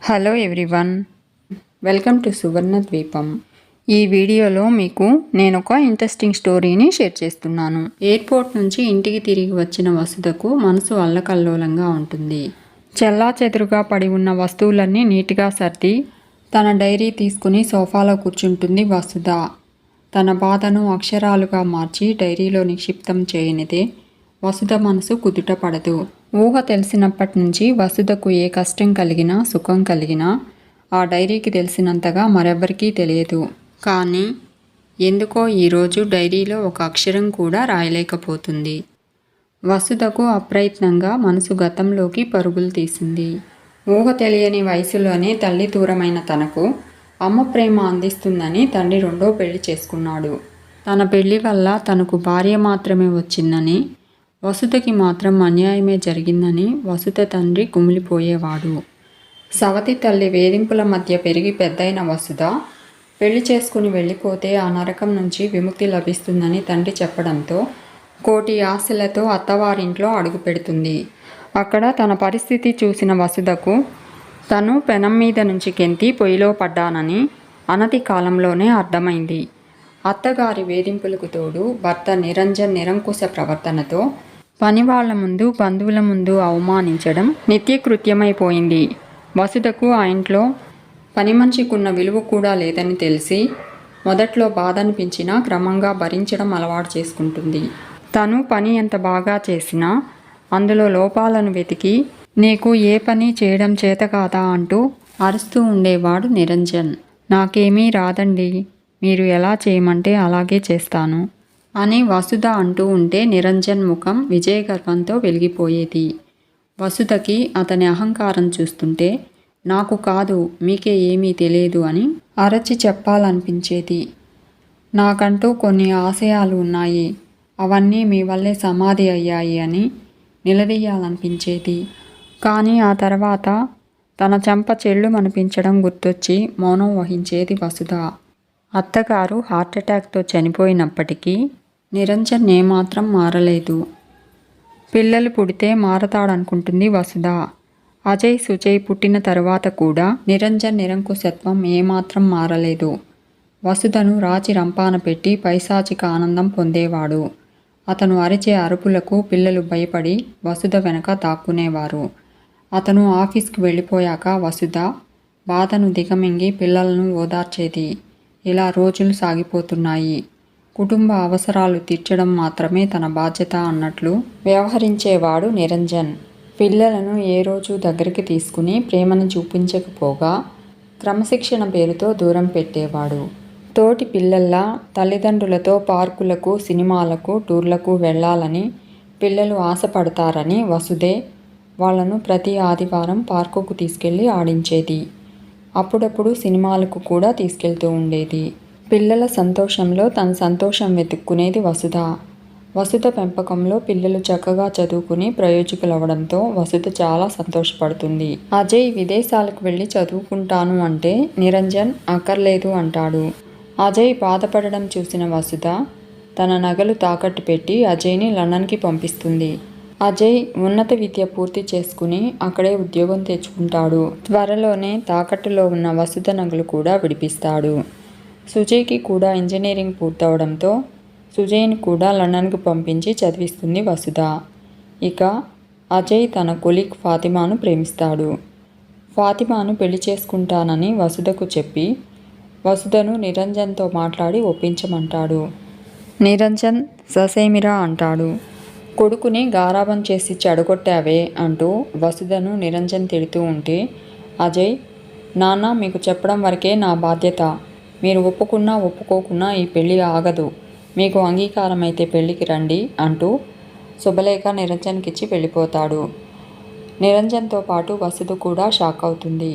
Hello everyone, welcome to సువర్ణ ద్వీపం. ఈ వీడియోలో మీకు నేను ఒక ఇంట్రెస్టింగ్ స్టోరీని షేర్ చేస్తున్నాను. ఎయిర్పోర్ట్ నుంచి ఇంటికి తిరిగి వచ్చిన వసుధకు మనసు అల్లకల్లోలంగా ఉంటుంది. చెల్లాచెదురుగా పడి ఉన్న వస్తువులన్నీ నీట్గా సర్ది తన డైరీ తీసుకుని సోఫాలో కూర్చుంటుంది వసుధ. తన బాధను అక్షరాలుగా మార్చి డైరీలో నిక్షిప్తం చేయనిదే వసుధ మనసు కుదుట పడదు. ఊహ తెలిసినప్పటి నుంచి వసుధకు ఏ కష్టం కలిగినా సుఖం కలిగినా ఆ డైరీకి తెలిసినంతగా మరెవ్వరికీ తెలియదు. కానీ ఎందుకో ఈరోజు డైరీలో ఒక అక్షరం కూడా రాయలేకపోతుంది. వసుధకు అప్రయత్నంగా మనసు గతంలోకి పరుగులు తీసింది. ఊహ తెలియని వయసులోనే తల్లి దూరమైన తనకు అమ్మ ప్రేమ అందిస్తుందని తండ్రి రెండో పెళ్లి చేసుకున్నాడు. తన పెళ్లి వల్ల తనకు భార్య మాత్రమే వచ్చిందని, వసుధకి మాత్రం అన్యాయమే జరిగిందని వసుధ తండ్రి కుమిలిపోయేవాడు. సవతి తల్లి వేధింపుల మధ్య పెరిగి పెద్దయిన వసుధ పెళ్లి చేసుకుని వెళ్ళిపోతే ఆ నరకం నుంచి విముక్తి లభిస్తుందని తండ్రి చెప్పడంతో కోటి ఆశలతో అత్తవారింట్లో అడుగు పెడుతుంది. అక్కడ తన పరిస్థితి చూసిన వసుధకు తను పెనం మీద నుంచి కెంతి పొయ్యిలో పడ్డానని అనతి కాలంలోనే అర్థమైంది. అత్తగారి వేధింపులకు తోడు భర్త నిరంజన్ నిరంకుశ ప్రవర్తనతో పనివాళ్ల ముందు బంధువుల ముందు అవమానించడం నిత్యకృత్యమైపోయింది. వసుధకు ఆ ఇంట్లో పని మనిషికున్న విలువ కూడా లేదని తెలిసి మొదట్లో బాధ అనిపించినా క్రమంగా భరించడం అలవాటు చేసుకుంటుంది. తను పని ఎంత బాగా చేసినా అందులో లోపాలను వెతికి నీకు ఏ పని చేయడం చేత కాదా అంటూ అరుస్తూ ఉండేవాడు నిరంజన్. నాకేమీ రాదండి, మీరు ఎలా చేయమంటే అలాగే చేస్తాను అని వసుధ అంటూ ఉంటే నిరంజన్ ముఖం విజయగర్వంతో వెలిగిపోయేది. వసుధకి అతని అహంకారం చూస్తుంటే నాకు కాదు, మీకే ఏమీ తెలియదు అని అరచి చెప్పాలనిపించేది. నాకంటూ కొన్ని ఆశయాలు ఉన్నాయి, అవన్నీ మీ వల్లే సమాధి అయ్యాయి అని నిలదీయాలనిపించేది. కానీ ఆ తర్వాత తన చెంప చెళ్ళుమనిపించడం గుర్తొచ్చి మౌనం వహించేది వసుధ. అత్తగారు హార్ట్అటాక్తో చనిపోయినప్పటికీ నిరంజన్ ఏమాత్రం మారలేదు. పిల్లలు పుడితే మారతాడనుకుంటుంది వసుధ. అజయ్ సుజయ్ పుట్టిన తరువాత కూడా నిరంజన్ నిరంకుశత్వం ఏమాత్రం మారలేదు. వసుధను రాచి రంపాన పెట్టి పైశాచిక ఆనందం పొందేవాడు. అతను అరిచే అరుపులకు పిల్లలు భయపడి వసుధ వెనక దాక్కునేవారు. అతను ఆఫీస్కి వెళ్ళిపోయాక వసుధ బాధను దిగమింగి పిల్లలను ఓదార్చేది. ఇలా రోజులు సాగిపోతున్నాయి. కుటుంబ అవసరాలు తీర్చడం మాత్రమే తన బాధ్యత అన్నట్లు వ్యవహరించేవాడు నిరంజన్. పిల్లలను ఏ రోజు దగ్గరికి తీసుకుని ప్రేమను చూపించకపోగా క్రమశిక్షణ పేరుతో దూరం పెట్టేవాడు. తోటి పిల్లల్లా తల్లిదండ్రులతో పార్కులకు, సినిమాలకు, టూర్లకు వెళ్ళాలని పిల్లలు ఆశపడతారని వసుధే వాళ్లను ప్రతి ఆదివారం పార్కుకు తీసుకెళ్లి ఆడించేది. అప్పుడప్పుడు సినిమాలకు కూడా తీసుకెళ్తూ ఉండేది. పిల్లల సంతోషంలో తన సంతోషం వెతుక్కునేది వసుధ. వసుధ పెంపకంలో పిల్లలు చక్కగా చదువుకుని ప్రయోజకులవడంతో వసుధ చాలా సంతోషపడుతుంది. అజయ్ విదేశాలకు వెళ్ళి చదువుకుంటాను అంటే నిరంజన్ అక్కర్లేదు అంటాడు. అజయ్ బాధపడడం చూసిన వసుధ తన నగలు తాకట్టు పెట్టి అజయ్ని లండన్కి పంపిస్తుంది. అజయ్ ఉన్నత విద్య పూర్తి చేసుకుని అక్కడే ఉద్యోగం తెచ్చుకుంటాడు. త్వరలోనే తాకట్టులో ఉన్న వసుధ నగలు కూడా విడిపిస్తాడు. సుజయ్కి కూడా ఇంజనీరింగ్ పూర్తవడంతో సుజయ్ని కూడా లండన్కు పంపించి చదివిస్తుంది వసుధ. ఇక అజయ్ తన కొలీగ్ ఫాతిమాను ప్రేమిస్తాడు. ఫాతిమాను పెళ్లి చేసుకుంటానని వసుధకు చెప్పి వసుధను నిరంజన్తో మాట్లాడి ఒప్పించమంటాడు. నిరంజన్ ససేమిరా అంటాడు. కొడుకుని గారాబం చేసి చెడగొట్టావే అంటూ వసుధను నిరంజన్ తిడుతూ ఉంటే అజయ్, నాన్న మీకు చెప్పడం వరకే నా బాధ్యత, మీరు ఒప్పుకున్నా ఒప్పుకోకున్నా ఈ పెళ్లి ఆగదు, మీకు అంగీకారం అయితే పెళ్లికి రండి అంటూ శుభలేఖ నిరంజన్కిచ్చి వెళ్ళిపోతాడు. నిరంజన్తో పాటు వసుధ కూడా షాక్ అవుతుంది.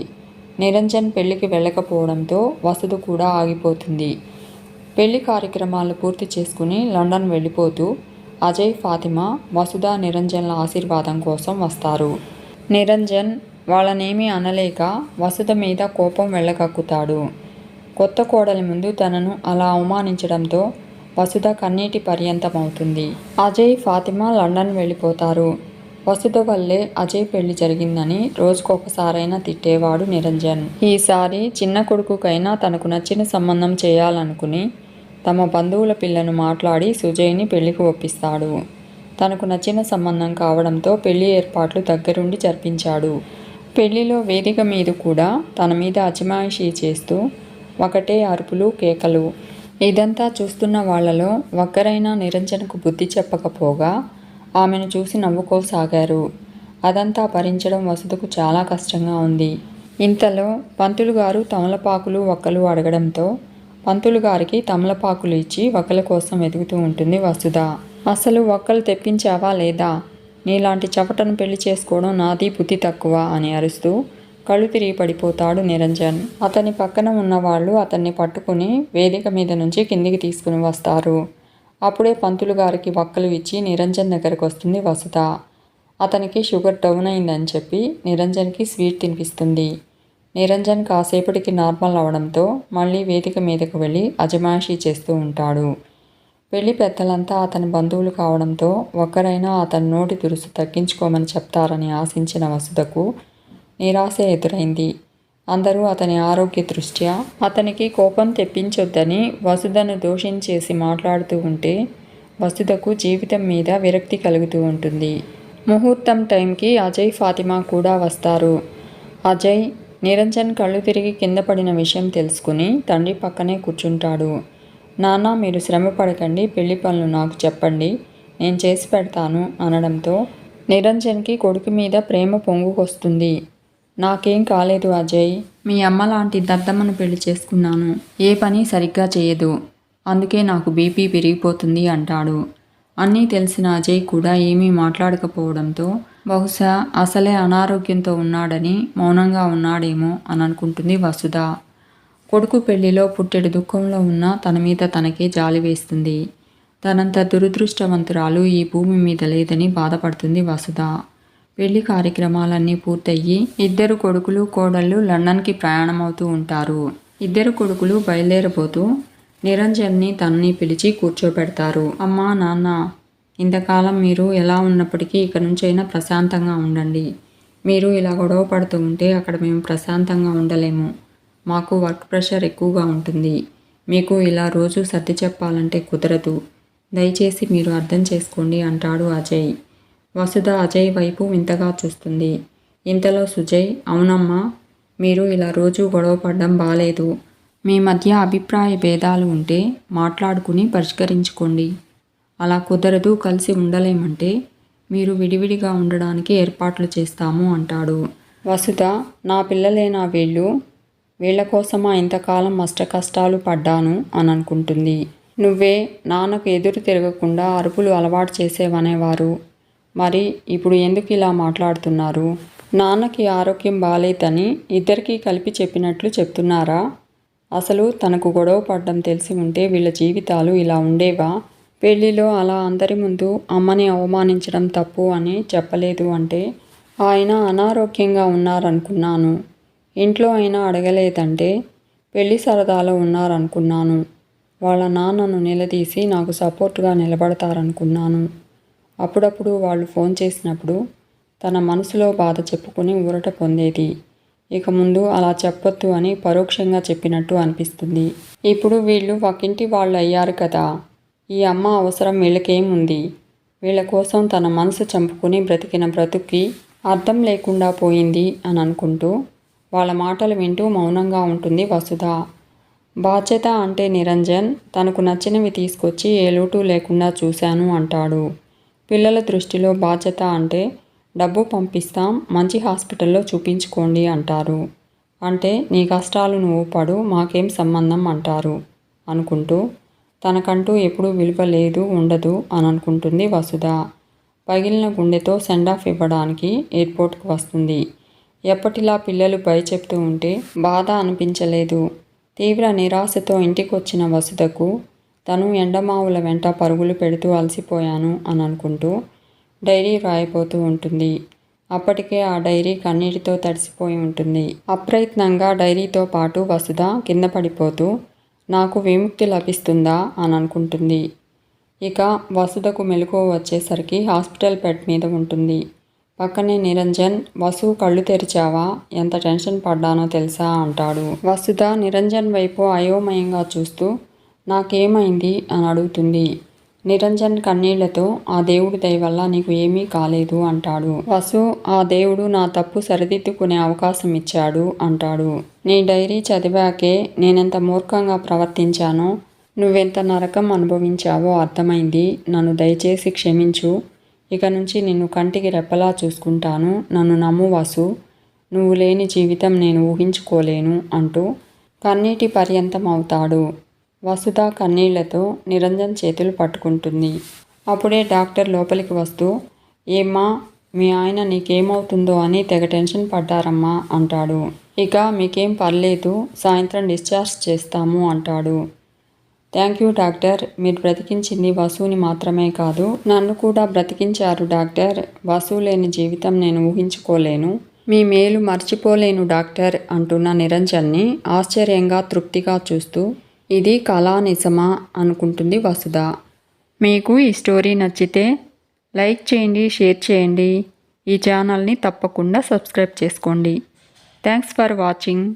నిరంజన్ పెళ్లికి వెళ్ళకపోవడంతో వసుధ కూడా ఆగిపోతుంది. పెళ్లి కార్యక్రమాలు పూర్తి చేసుకుని లండన్ వెళ్ళిపోతూ అజయ్, ఫాతిమా వసుధ నిరంజన్ల ఆశీర్వాదం కోసం వస్తారు. నిరంజన్ వాళ్ళనేమీ అనలేక వసుధ మీద కోపం వెళ్ళగక్కుతాడు. కొత్త కోడలి ముందు తనను అలా అవమానించడంతో వసుధ కన్నీటి పర్యంతమవుతుంది. అజయ్, ఫాతిమా లండన్ వెళ్ళిపోతారు. వసుధ వల్లే అజయ్ పెళ్లి జరిగిందని రోజుకొకసారైనా తిట్టేవాడు నిరంజన్. ఈసారి చిన్న కొడుకుకైనా తనకు నచ్చిన సంబంధం చేయాలనుకుని తమ బంధువుల పిల్లను మాట్లాడి సుజయ్ని పెళ్లికి ఒప్పిస్తాడు. తనకు నచ్చిన సంబంధం కావడంతో పెళ్లి ఏర్పాట్లు దగ్గరుండి జరిపించాడు. పెళ్లిలో వేదిక మీద కూడా తన మీద అజమాయిషీ చేస్తూ ఒకటే అరుపులు, కేకలు. ఇదంతా చూస్తున్న వాళ్లలో ఒక్కరైనా నిరంజన్కు బుద్ధి చెప్పకపోగా ఆమెను చూసి నవ్వుకోసాగారు. అదంతా భరించడం వసుధకు చాలా కష్టంగా ఉంది. ఇంతలో పంతులు గారు తమలపాకులు, వక్కలు అడగడంతో పంతులు గారికి తమలపాకులు ఇచ్చి వక్కల కోసం వెతుకుతూ ఉంటుంది వసుధ. అసలు వక్కలు తెప్పించావా లేదా? నీలాంటి చవటను పెళ్లి చేసుకోవడం నాది బుద్ధి తక్కువ అని అరుస్తూ కళ్ళు తిరిగి పడిపోతాడు నిరంజన్. అతని పక్కన ఉన్నవాళ్లు అతన్ని పట్టుకుని వేదిక మీద నుంచి కిందికి తీసుకుని వస్తారు. అప్పుడే పంతులు గారికి వక్కలు ఇచ్చి నిరంజన్ దగ్గరకు వస్తుంది వసుధ. అతనికి షుగర్ డౌన్ అయిందని చెప్పి నిరంజన్కి స్వీట్ తినిపిస్తుంది. నిరంజన్ కాసేపటికి నార్మల్ అవడంతో మళ్ళీ వేదిక మీదకు వెళ్ళి అజమాయిషీ చేస్తూ ఉంటాడు. పెళ్లి పెద్దలంతా అతని బంధువులు కావడంతో ఒక్కరైనా అతని నోటి దురుసు తగ్గించుకోమని చెప్తారని ఆశించిన వసుధకు నిరాశ ఎదురైంది. అందరూ అతని ఆరోగ్య దృష్ట్యా అతనికి కోపం తెప్పించొద్దని వసుధను దోషించేసి మాట్లాడుతూ ఉంటే వసుధకు జీవితం మీద విరక్తి కలుగుతూ ఉంటుంది. ముహూర్తం టైంకి అజయ్, ఫాతిమా కూడా వస్తారు. అజయ్ నిరంజన్ కళ్ళు తిరిగి కింద పడిన విషయం తెలుసుకుని తండ్రి పక్కనే కూర్చుంటాడు. నాన్న, మీరు శ్రమ పడకండి, పెళ్లి పనులు నాకు చెప్పండి, నేను చేసి పెడతాను అనడంతో నిరంజన్కి కొడుకు మీద ప్రేమ పొంగుకొస్తుంది. నాకేం కాలేదు అజయ్, మీ అమ్మ లాంటి దద్దమ్మను పెళ్లి చేసుకున్నాను. ఏ పని సరిగ్గా చేయదు, అందుకే నాకు బీపీ పెరిగిపోతుంది అంటాడు. అన్నీ తెలిసిన అజయ్ కూడా ఏమీ మాట్లాడకపోవడంతో బహుశా అసలే అనారోగ్యంతో ఉన్నాడని మౌనంగా ఉన్నాడేమో అని అనుకుంటుంది వసుధ. కొడుకు పెళ్లిలో పుట్టెడు దుఃఖంలో ఉన్న తన మీద తనకే జాలి వేస్తుంది. తనంత దురదృష్టవంతురాలు ఈ భూమి మీద లేదని బాధపడుతుంది వసుధ. పెళ్లి కార్యక్రమాలన్నీ పూర్తయ్యి ఇద్దరు కొడుకులు, కోడళ్ళు లండన్కి ప్రయాణమవుతూ ఉంటారు. ఇద్దరు కొడుకులు బయలుదేరబోతూ నిరంజన్ని తనని పిలిచి కూర్చోబెడతారు. అమ్మా, నాన్న, ఇంతకాలం మీరు ఎలా ఉన్నప్పటికీ ఇక నుంచైనా ప్రశాంతంగా ఉండండి. మీరు ఇలా గొడవ పడుతూ ఉంటే అక్కడ మేము ప్రశాంతంగా ఉండలేము. మాకు వర్క్ ప్రెషర్ ఎక్కువగా ఉంటుంది. మీకు ఇలా రోజు సర్ది చెప్పాలంటే కుదరదు. దయచేసి మీరు అర్థం చేసుకోండి అంటాడు అజయ్. వసుధ అజయ్ వైపు వింతగా చూస్తుంది. ఇంతలో సుజయ్, అవునమ్మా, మీరు ఇలా రోజు గొడవ పడడం బాలేదు. మీ మధ్య అభిప్రాయ భేదాలు ఉంటే మాట్లాడుకుని పరిష్కరించుకోండి. అలా కుదరదు, కలిసి ఉండలేమంటే మీరు విడివిడిగా ఉండడానికి ఏర్పాట్లు చేస్తాము అంటాడు. వసుధ, నా పిల్లలేనా వీళ్ళ కోసమా ఇంతకాలం కష్టాలు పడ్డాను అని అనుకుంటుంది. నువ్వే నాన్నకు ఎదురు తిరగకుండా అరుపులు అలవాటు చేసేవనేవారు. మరి ఇప్పుడు ఎందుకు ఇలా మాట్లాడుతున్నారు? నాన్నకి ఆరోగ్యం బాలేదని ఇద్దరికీ కలిపి చెప్పినట్లు చెప్తున్నారా? అసలు తనకు గొడవ పడ్డం తెలిసి ఉంటే వీళ్ళ జీవితాలు ఇలా ఉండేవా? పెళ్లిలో అలా అందరి ముందు అమ్మని అవమానించడం తప్పు అని చెప్పలేదు అంటే ఆయన అనారోగ్యంగా ఉన్నారనుకున్నాను. ఇంట్లో అయినా అడగలేదంటే పెళ్లి సరదాలో ఉన్నారనుకున్నాను. వాళ్ళ నాన్నను నిలదీసి నాకు సపోర్టుగా నిలబడతారనుకున్నాను. అప్పుడప్పుడు వాళ్ళు ఫోన్ చేసినప్పుడు తన మనసులో బాధ చెప్పుకుని ఊరట పొందేది. ఇక ముందు అలా చెప్పొద్దు అని పరోక్షంగా చెప్పినట్టు అనిపిస్తుంది. ఇప్పుడు వీళ్ళు ఒకింటి వాళ్ళు అయ్యారు కదా, ఈ అమ్మ అవసరం వీళ్ళకేముంది? వీళ్ళ కోసం తన మనసు చంపుకుని బ్రతికిన బ్రతుక్కి అర్థం లేకుండా పోయింది అని అనుకుంటూ వాళ్ళ మాటలు వింటూ మౌనంగా ఉంటుంది వసుధ. బాధ్యత అంటే నిరంజన్ తనకు నచ్చినవి తీసుకొచ్చి ఏ లోటు లేకుండా చూశాను అంటాడు. పిల్లల దృష్టిలో బాధ్యత అంటే డబ్బు పంపిస్తాం, మంచి హాస్పిటల్లో చూపించుకోండి అంటారు. అంటే నీ కష్టాలు నువ్వు పడు, మాకేం సంబంధం అంటారు అనుకుంటూ తనకంటూ ఎప్పుడూ విలువ లేదు, ఉండదు అని అనుకుంటుంది వసుధ. పగిలిన గుండెతో సెండ్ ఆఫ్ ఇవ్వడానికి ఎయిర్పోర్ట్కి వస్తుంది. ఎప్పటిలా పిల్లలు భయ చెప్తూ ఉంటే బాధ అనిపించలేదు. తీవ్ర నిరాశతో ఇంటికి వచ్చిన వసుధకు తను ఎండమావుల వెంట పరుగులు పెడుతూ అలసిపోయాను అని అనుకుంటూ డైరీ రాయబోతూ ఉంటుంది. అప్పటికే ఆ డైరీ కన్నీటితో తడిసిపోయి ఉంటుంది. అప్రయత్నంగా డైరీతో పాటు వసుధ కింద పడిపోతూ నాకు విముక్తి లభిస్తుందా అని అనుకుంటుంది. ఇక వసుధకు మెలకువ వచ్చేసరికి హాస్పిటల్ బెడ్ మీద ఉంటుంది. పక్కనే నిరంజన్, వసు కళ్ళు తెరిచావా? ఎంత టెన్షన్ పడ్డానో తెలుసా అంటాడు. వసుధ నిరంజన్ వైపు అయోమయంగా చూస్తూ నాకేమైంది అని అడుగుతుంది. నిరంజన్ కన్నీళ్లతో ఆ దేవుడి దయ వల్ల నీకు ఏమీ కాలేదు అంటాడు. వసు ఆ దేవుడు నా తప్పు సరిదిద్దుకునే అవకాశం ఇచ్చాడు అంటాడు. నీ డైరీ చదివాకే నేనెంత మూర్ఖంగా ప్రవర్తించానో, నువ్వెంత నరకం అనుభవించావో అర్థమైంది. నన్ను దయచేసి క్షమించు. ఇక నుంచి నిన్ను కంటికి రెప్పలా చూసుకుంటాను. నన్ను నమ్ము వసు. నువ్వు లేని జీవితం నేను ఊహించుకోలేను అంటూ కన్నీటి పర్యంతం అవుతాడు. వసుధ కన్నీళ్లతో నిరంజన్ చేతులు పట్టుకుంటుంది. అప్పుడే డాక్టర్ లోపలికి వస్తూ ఏమ్మా మీ ఆయన నీకేమవుతుందో అని తెగ టెన్షన్ పడ్డారమ్మా అంటాడు. ఇక మీకేం పర్లేదు, సాయంత్రం డిశ్చార్జ్ చేస్తాము అంటాడు. థ్యాంక్ యూ డాక్టర్, మీరు బ్రతికించింది వసుని మాత్రమే కాదు నన్ను కూడా బ్రతికించారు డాక్టర్. వసు లేని జీవితం నేను ఊహించుకోలేను. మీ మేలు మర్చిపోలేను డాక్టర్ అంటున్న నిరంజన్ని ఆశ్చర్యంగా తృప్తిగా చూస్తూ ఇది కళా నిజమా అనుకుంటుంది వసుధ. మీకు ఈ స్టోరీ నచ్చితే లైక్ చేయండి, షేర్ చేయండి. ఈ ఛానల్ని తప్పకుండా సబ్స్క్రైబ్ చేసుకోండి. Thanks for watching.